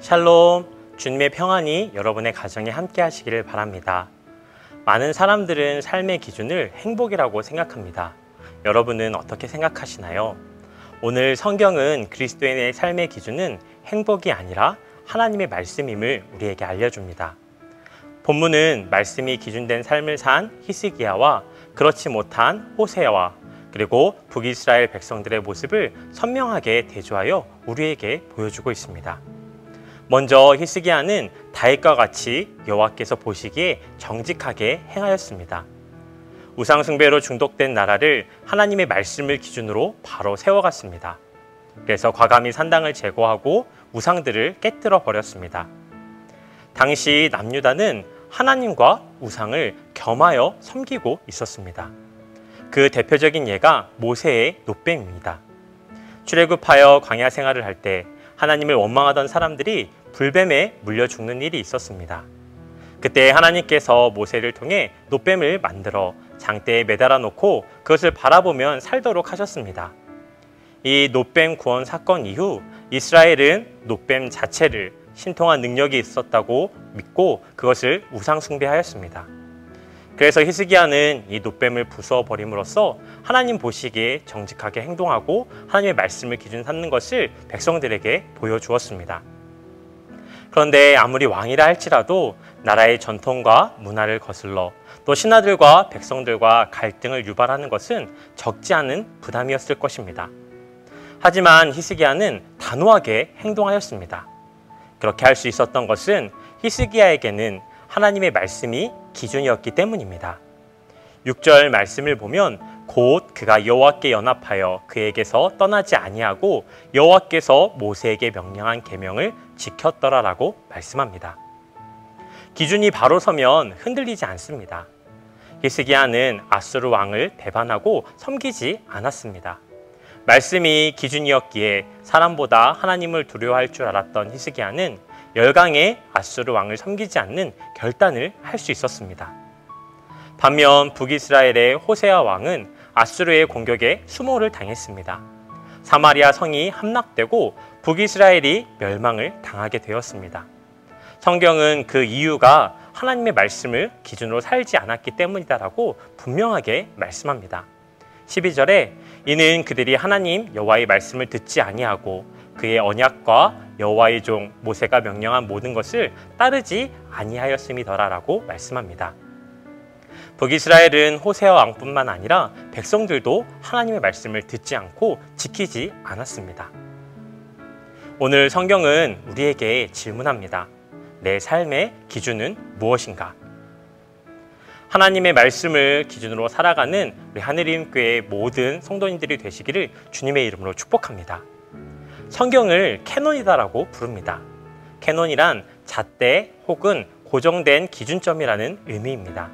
샬롬, 주님의 평안이 여러분의 가정에 함께 하시기를 바랍니다. 많은 사람들은 삶의 기준을 행복이라고 생각합니다. 여러분은 어떻게 생각하시나요? 오늘 성경은 그리스도인의 삶의 기준은 행복이 아니라 하나님의 말씀임을 우리에게 알려줍니다. 본문은 말씀이 기준된 삶을 산 히스기야와 그렇지 못한 호세아와 그리고 북이스라엘 백성들의 모습을 선명하게 대조하여 우리에게 보여주고 있습니다. 먼저 히스기야는 다윗과 같이 여호와께서 보시기에 정직하게 행하였습니다. 우상 숭배로 중독된 나라를 하나님의 말씀을 기준으로 바로 세워갔습니다. 그래서 과감히 산당을 제거하고 우상들을 깨뜨려 버렸습니다. 당시 남유다는 하나님과 우상을 겸하여 섬기고 있었습니다. 그 대표적인 예가 모세의 놋뱀입니다. 출애굽하여 광야 생활을 할 때 하나님을 원망하던 사람들이 불뱀에 물려 죽는 일이 있었습니다. 그때 하나님께서 모세를 통해 놋뱀을 만들어 장대에 매달아 놓고 그것을 바라보면 살도록 하셨습니다. 이 놋뱀 구원 사건 이후 이스라엘은 놋뱀 자체를 신통한 능력이 있었다고 믿고 그것을 우상 숭배하였습니다. 그래서 히스기야는 이 놋뱀을 부수어 버림으로써 하나님 보시기에 정직하게 행동하고 하나님의 말씀을 기준 삼는 것을 백성들에게 보여주었습니다. 그런데 아무리 왕이라 할지라도 나라의 전통과 문화를 거슬러 또 신하들과 백성들과 갈등을 유발하는 것은 적지 않은 부담이었을 것입니다. 하지만 히스기야는 단호하게 행동하였습니다. 그렇게 할 수 있었던 것은 히스기야에게는 하나님의 말씀이 기준이었기 때문입니다. 6절 말씀을 보면 곧 그가 여호와께 연합하여 그에게서 떠나지 아니하고 여호와께서 모세에게 명령한 계명을 지켰더라라고 말씀합니다. 기준이 바로 서면 흔들리지 않습니다. 히스기야는 아수르 왕을 배반하고 섬기지 않았습니다. 말씀이 기준이었기에 사람보다 하나님을 두려워할 줄 알았던 히스기야는 열강의 아수르 왕을 섬기지 않는 결단을 할 수 있었습니다. 반면 북이스라엘의 호세아 왕은 아수르의 공격에 수모를 당했습니다. 사마리아 성이 함락되고 북이스라엘이 멸망을 당하게 되었습니다. 성경은 그 이유가 하나님의 말씀을 기준으로 살지 않았기 때문이다라고 분명하게 말씀합니다. 12절에 이는 그들이 하나님 여호와의 말씀을 듣지 아니하고 그의 언약과 여호와의 종 모세가 명령한 모든 것을 따르지 아니하였음이더라라고 말씀합니다. 북이스라엘은 호세아 왕뿐만 아니라 백성들도 하나님의 말씀을 듣지 않고 지키지 않았습니다. 오늘 성경은 우리에게 질문합니다. 내 삶의 기준은 무엇인가? 하나님의 말씀을 기준으로 살아가는 우리 하늘이음교회의 모든 성도님들이 되시기를 주님의 이름으로 축복합니다. 성경을 캐논이다라고 부릅니다. 캐논이란 잣대 혹은 고정된 기준점이라는 의미입니다.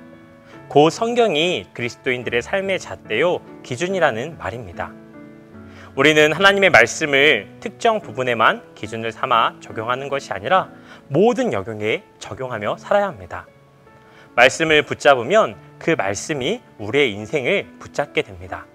그 성경이 그리스도인들의 삶의 잣대요 기준이라는 말입니다. 우리는 하나님의 말씀을 특정 부분에만 기준을 삼아 적용하는 것이 아니라 모든 영역에 적용하며 살아야 합니다. 말씀을 붙잡으면 그 말씀이 우리의 인생을 붙잡게 됩니다.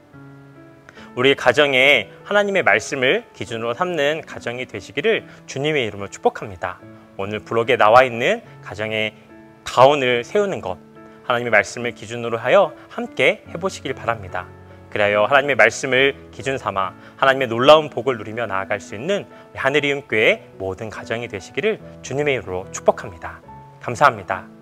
우리 가정에 하나님의 말씀을 기준으로 삼는 가정이 되시기를 주님의 이름으로 축복합니다. 오늘 블록에 나와 있는 가정의 가온을 세우는 것, 하나님의 말씀을 기준으로 하여 함께 해보시길 바랍니다. 그리하여 하나님의 말씀을 기준 삼아 하나님의 놀라운 복을 누리며 나아갈 수 있는 하늘이음교회의 모든 가정이 되시기를 주님의 이름으로 축복합니다. 감사합니다.